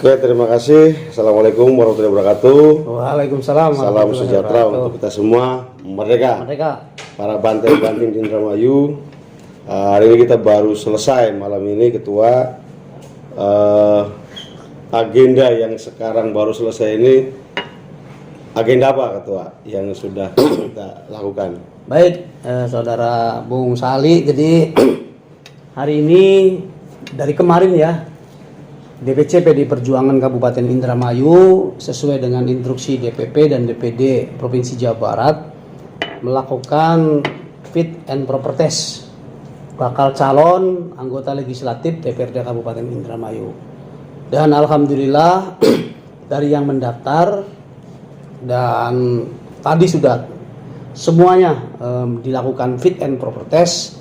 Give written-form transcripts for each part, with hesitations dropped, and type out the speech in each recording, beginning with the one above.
Oke, terima kasih. Assalamualaikum warahmatullahi wabarakatuh. Waalaikumsalam. Salam sejahtera untuk kita semua. Merdeka. Merdeka. Para Banten di Indramayu. Hari ini kita baru selesai malam ini Ketua. Agenda yang sekarang baru selesai ini, agenda apa Ketua yang sudah kita lakukan? Baik, Saudara Bung Sali. Jadi hari ini dari kemarin ya, DPC PD Perjuangan Kabupaten Indramayu sesuai dengan instruksi DPP dan DPD Provinsi Jawa Barat melakukan fit and proper test bakal calon anggota legislatif DPRD Kabupaten Indramayu. Dan alhamdulillah dari yang mendaftar dan tadi sudah semuanya dilakukan fit and proper test,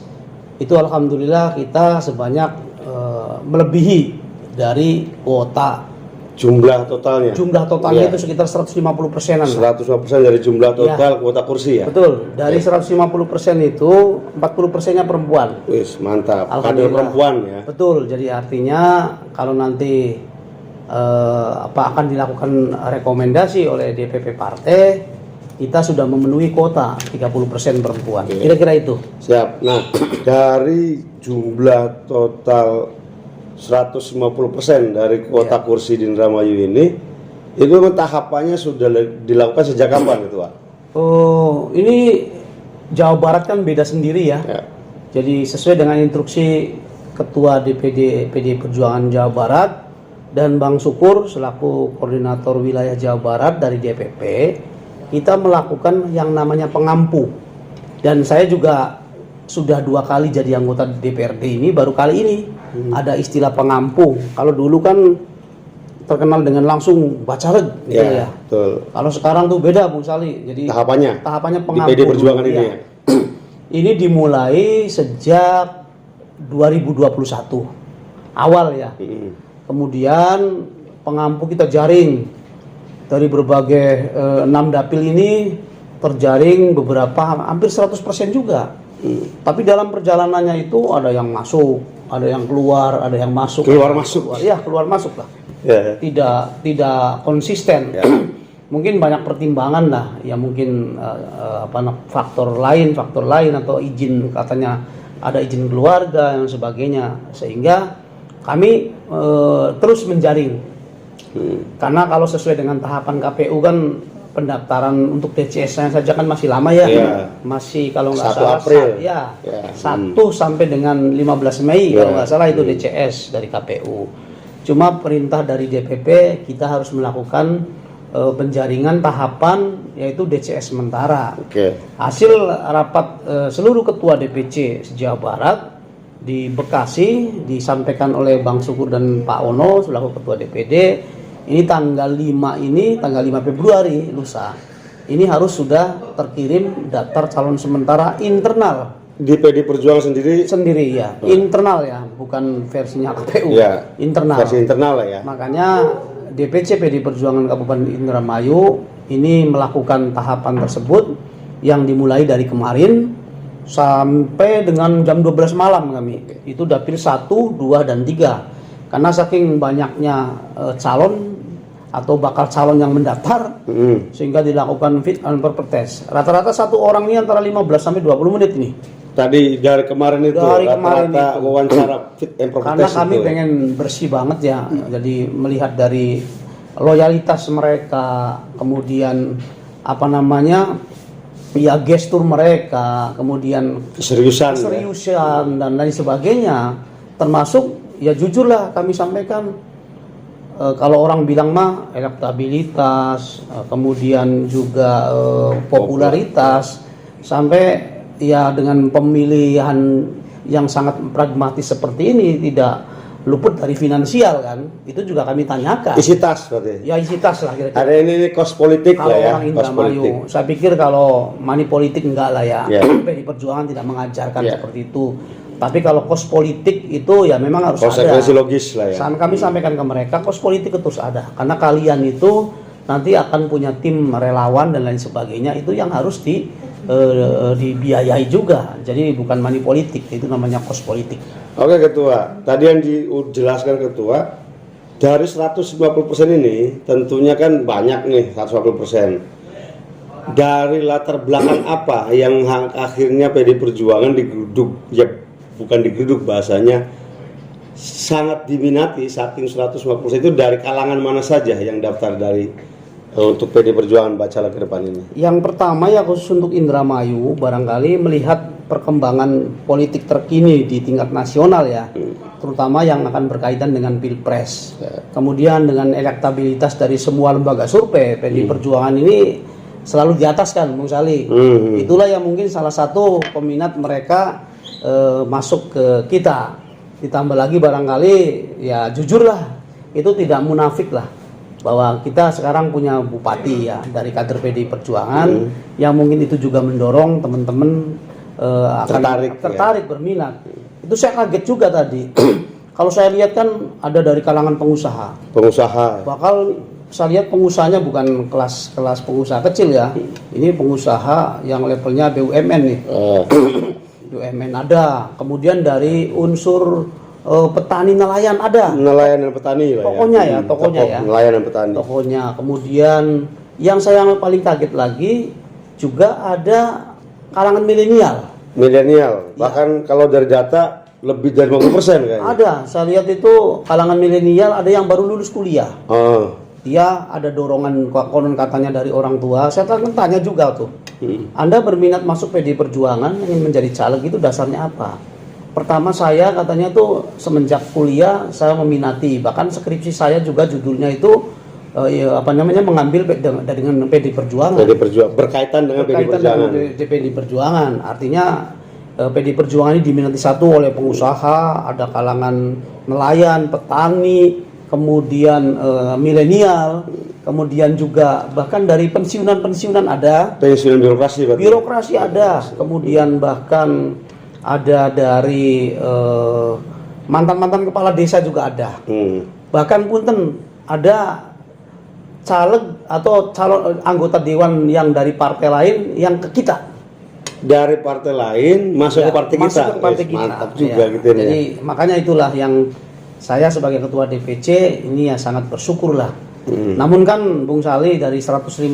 itu alhamdulillah kita sebanyak melebihi dari kuota. Jumlah totalnya Ya. Itu sekitar 150%-an. 150% dari jumlah total kuota kursi ya? Betul, dari 150% itu 40%-nya perempuan. Wis, mantap, kader perempuan ya? Betul, jadi artinya kalau nanti akan dilakukan rekomendasi oleh DPP partai, kita sudah memenuhi kuota 30% perempuan. Kira-kira itu. Siap. Nah, dari jumlah total 150% dari kuota kursi di Indramayu ini, itu tahapannya sudah dilakukan sejak kapan itu Pak? Oh, ini Jawa Barat kan beda sendiri ya. Jadi sesuai dengan instruksi Ketua DPD PD Perjuangan Jawa Barat dan Bang Syukur selaku Koordinator Wilayah Jawa Barat dari DPP, kita melakukan yang namanya pengampu. Dan saya juga sudah 2 kali jadi anggota DPRD ini, baru kali ini ada istilah pengampu. Kalau dulu kan terkenal dengan langsung bacaleg gitu ya. Betul. Kalau sekarang tuh beda Bung Sali. Jadi tahapannya pengampu. Di PD Perjuangan ini ya. Ini dimulai sejak 2021 awal ya. Kemudian pengampu kita jaring dari berbagai 6 dapil ini, terjaring beberapa hampir 100% juga. Tapi dalam perjalanannya itu ada yang masuk, ada yang keluar, ada yang masuk. Keluar masuk lah. Yeah. Tidak konsisten. Yeah. Mungkin banyak pertimbangan lah, ya mungkin faktor lain atau izin, katanya ada izin keluarga dan sebagainya, sehingga kami terus menjaring. Karena kalau sesuai dengan tahapan KPU kan pendaftaran untuk DCS-nya saja kan masih lama ya. Masih kalau nggak salah 1 April. 1 sampai dengan 15 Mei kalau nggak salah itu DCS dari KPU. Cuma perintah dari DPP kita harus melakukan penjaringan tahapan yaitu DCS sementara. Hasil rapat seluruh ketua DPC Jawa Barat di Bekasi disampaikan oleh Bang Syukur dan Pak Ono selaku ketua DPD. Ini tanggal 5 Februari lusa. Ini harus sudah terkirim daftar calon sementara internal di PD Perjuangan sendiri ya. Internal ya, bukan versinya KPU. Internal. Versi internal lah ya. Makanya DPC PD Perjuangan Kabupaten Indramayu ini melakukan tahapan tersebut yang dimulai dari kemarin sampai dengan jam 12 malam kami. Itu dapil 1, 2 dan 3. Karena saking banyaknya calon atau bakal calon yang mendaftar, sehingga dilakukan fit and proper test. Rata-rata satu orang ini antara 15 sampai 20 menit ini. Tadi dari kemarin itu rata-rata wawancara fit and proper test. Karena kami pengen bersih banget ya. Jadi melihat dari loyalitas mereka, kemudian gestur mereka, kemudian keseriusan dan lain sebagainya, termasuk ya jujurlah kami sampaikan, kalau orang bilang mah elektabilitas, kemudian juga popularitas, sampai ya dengan pemilihan yang sangat pragmatis seperti ini tidak luput dari finansial kan, itu juga kami tanyakan. Isi tas berarti? Ya isi tas lah kira-kira. Ada ini kos politik kalau lah ya. Orang Indramayu, saya pikir kalau money politik enggak lah ya. PD Perjuangan tidak mengajarkan seperti itu. Tapi kalau kos politik itu ya memang harus ada. Konsekuensi logis lah ya. Kami sampaikan ke mereka, kos politik itu harus ada. Karena kalian itu nanti akan punya tim relawan dan lain sebagainya, itu yang harus dibiayai juga. Jadi bukan money politik, itu namanya kos politik. Oke Ketua, tadi yang dijelaskan Ketua, Dari 150% ini tentunya kan banyak nih 150%. Dari latar belakang apa yang akhirnya PD Perjuangan digeruduk, ya bukan digeruduk bahasanya, sangat diminati saking 150% itu dari kalangan mana saja yang daftar dari untuk PD Perjuangan Bacalek ke depan ini? Yang pertama ya khusus untuk Indramayu, barangkali melihat perkembangan politik terkini di tingkat nasional ya, terutama yang akan berkaitan dengan Pilpres. Kemudian dengan elektabilitas dari semua lembaga survei, PD Perjuangan ini selalu di atas kan, Bung Sali. Itulah yang mungkin salah satu peminat mereka masuk ke kita. Ditambah lagi barangkali ya jujurlah, itu tidak munafik lah, bahwa kita sekarang punya bupati ya dari kader PD Perjuangan yang mungkin itu juga mendorong teman-teman akan tertarik berminat. Itu saya kaget juga tadi. Kalau saya lihat kan ada dari kalangan pengusaha. Bakal saya lihat pengusahanya bukan kelas pengusaha kecil ya. Ini pengusaha yang levelnya BUMN nih. BUMN ada. Kemudian dari unsur petani nelayan ada. Nelayan dan petani lah tokonya ya. Tokonya ya. Nelayan dan petani. Tokonya. Kemudian yang saya paling kaget lagi juga ada kalangan milenial. Bahkan kalau dari data lebih dari 50% kayaknya. Ada, saya lihat itu kalangan milenial ada yang baru lulus kuliah. Dia ada dorongan konon katanya dari orang tua. Saya tanya juga tuh. Anda berminat masuk PD Perjuangan ingin menjadi caleg itu dasarnya apa? Pertama saya katanya tuh semenjak kuliah saya meminati, bahkan skripsi saya juga judulnya itu mengambil dengan PD Perjuangan. Berkaitan dengan PD Perjuangan. Artinya PD Perjuangan ini diminati satu oleh pengusaha, ada kalangan nelayan, petani, kemudian milenial, kemudian juga bahkan dari pensiunan ada. Pensiunan birokrasi. Birokrasi ada, kemudian bahkan ada dari mantan kepala desa juga ada. Bahkan punten ada caleg atau calon anggota dewan yang dari partai lain yang ke kita. Dari partai lain masuk ke partai kita. Mantap juga gitu ya. Jadi makanya itulah yang saya sebagai ketua DPC ini ya sangat bersyukur lah. Namun kan Bung Sali dari 150%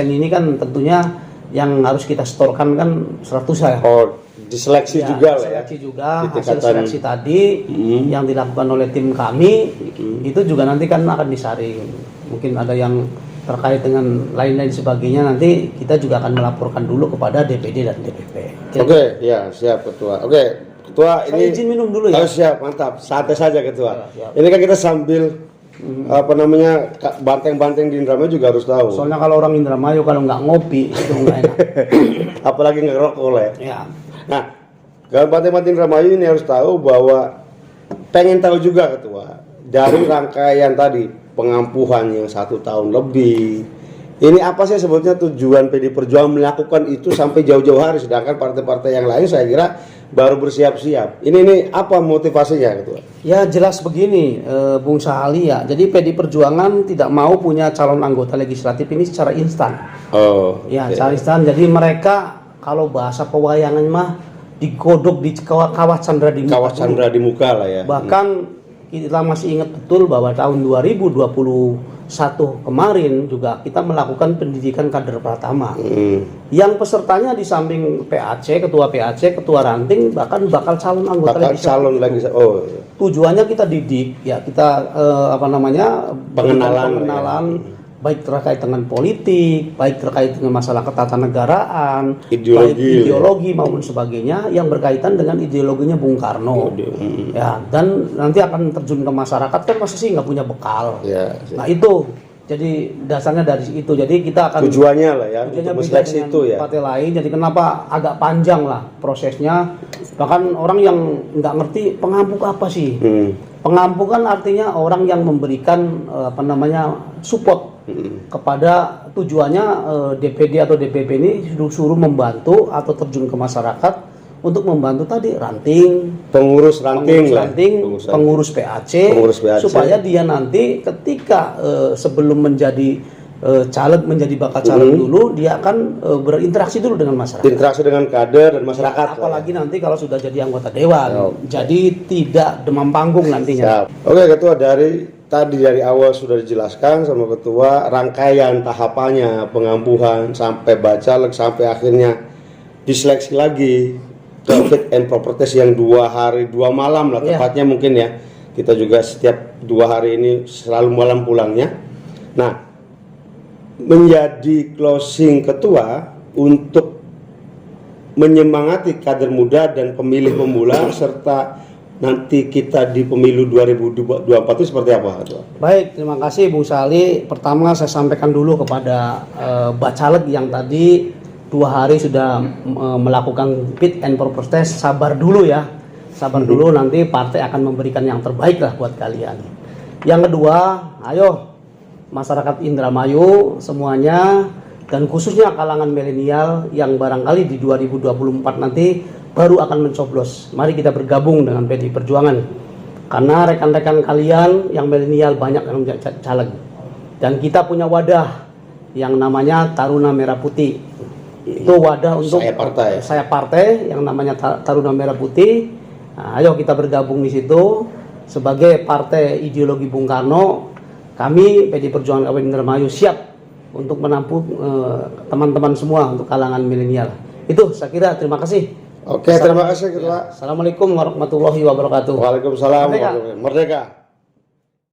ini kan tentunya yang harus kita setorkan kan 100 ya. Diseleksi juga lah ya. Diseleksi juga hasil seleksi tadi yang dilakukan oleh tim kami itu juga nanti kan akan disaring. Mungkin ada yang terkait dengan lain-lain sebagainya, nanti kita juga akan melaporkan dulu kepada DPD dan DPP. Oke, ya siap Ketua. Oke, Ketua Saya ini izin minum dulu ya. Siap, mantap. Santai saja Ketua. Ya, ini kan kita sambil banteng-banteng di Indramayu juga harus tahu. Soalnya kalau orang Indramayu kalau nggak ngopi itu nggak enak. Apalagi nggak ngerokok lah. Ya. Nah, kalau banteng-banteng Indramayu ini harus tahu bahwa pengen tahu juga Ketua dari rangkaian tadi pengampuhan yang 1 tahun lebih. Ini apa sih sebetulnya tujuan PD Perjuangan melakukan itu sampai jauh-jauh hari, sedangkan partai-partai yang lain saya kira baru bersiap-siap. Ini apa motivasinya Ketua? Ya jelas begini, Bung Sahali ya. Jadi PD Perjuangan tidak mau punya calon anggota legislatif ini secara instan. Secara instan. Jadi mereka kalau bahasa pewayangan mah digodok di kawah Chandra di muka. Kawah Chandra di muka lah ya. Bahkan kita masih ingat betul bahwa tahun 2021 kemarin juga kita melakukan pendidikan kader pratama. Yang pesertanya di samping PAC, ketua PAC, ketua ranting, bahkan bakal calon anggota legislatif. Tujuannya kita didik, ya kita pengenalan. Baik terkait dengan politik, baik terkait dengan masalah ketatanegaraan, ideologi maupun sebagainya yang berkaitan dengan ideologinya Bung Karno. Ya, dan nanti akan terjun ke masyarakat kan masa sih nggak punya bekal. Nah itu, jadi dasarnya dari itu. Jadi kita akan tujuannya lah ya, untuk seleksi itu ya. Partai lain. Jadi kenapa agak panjang lah prosesnya. Bahkan orang yang nggak ngerti pengampuk apa sih? Pengampuk kan artinya orang yang memberikan support kepada tujuannya DPD atau DPP ini suruh membantu atau terjun ke masyarakat untuk membantu tadi ranting, pengurus PAC, supaya dia nanti ketika sebelum menjadi caleg menjadi bakal caleg dulu, dia akan berinteraksi dulu dengan masyarakat. Interaksi dengan kader dan masyarakat. Apalagi nanti kalau sudah jadi anggota dewan, jadi tidak demam panggung nantinya. Siap. Oke Ketua, dari awal sudah dijelaskan sama Ketua rangkaian tahapannya, pengampuhan sampai bacalek sampai akhirnya diseleksi lagi ke fit and proper test yang 2 hari 2 malam lah tepatnya mungkin ya. Kita juga setiap 2 hari ini selalu malam pulangnya. Nah, menjadi closing Ketua untuk menyemangati kader muda dan pemilih pemula serta nanti kita di pemilu 2024 itu seperti apa Ketua? Baik, terima kasih Bung Sali. Pertama saya sampaikan dulu kepada bacalek yang tadi 2 hari sudah melakukan fit and proper test, sabar dulu ya. Sabar dulu, nanti partai akan memberikan yang terbaik lah buat kalian. Yang kedua, ayo masyarakat Indramayu semuanya dan khususnya kalangan milenial yang barangkali di 2024 nanti baru akan mencoblos. Mari kita bergabung dengan PDI Perjuangan. Karena rekan-rekan kalian yang milenial banyak yang menjadi caleg. Dan kita punya wadah yang namanya Taruna Merah Putih. Itu wadah untuk saya partai yang namanya Taruna Merah Putih. Nah, ayo kita bergabung di situ sebagai partai ideologi Bung Karno. Kami PDI Perjuangan Kabupaten Indramayu siap untuk menampung teman-teman semua untuk kalangan milenial. Itu saya kira, terima kasih. Oke, terima kasih Ketua. Assalamualaikum warahmatullahi wabarakatuh. Waalaikumsalam. Merdeka.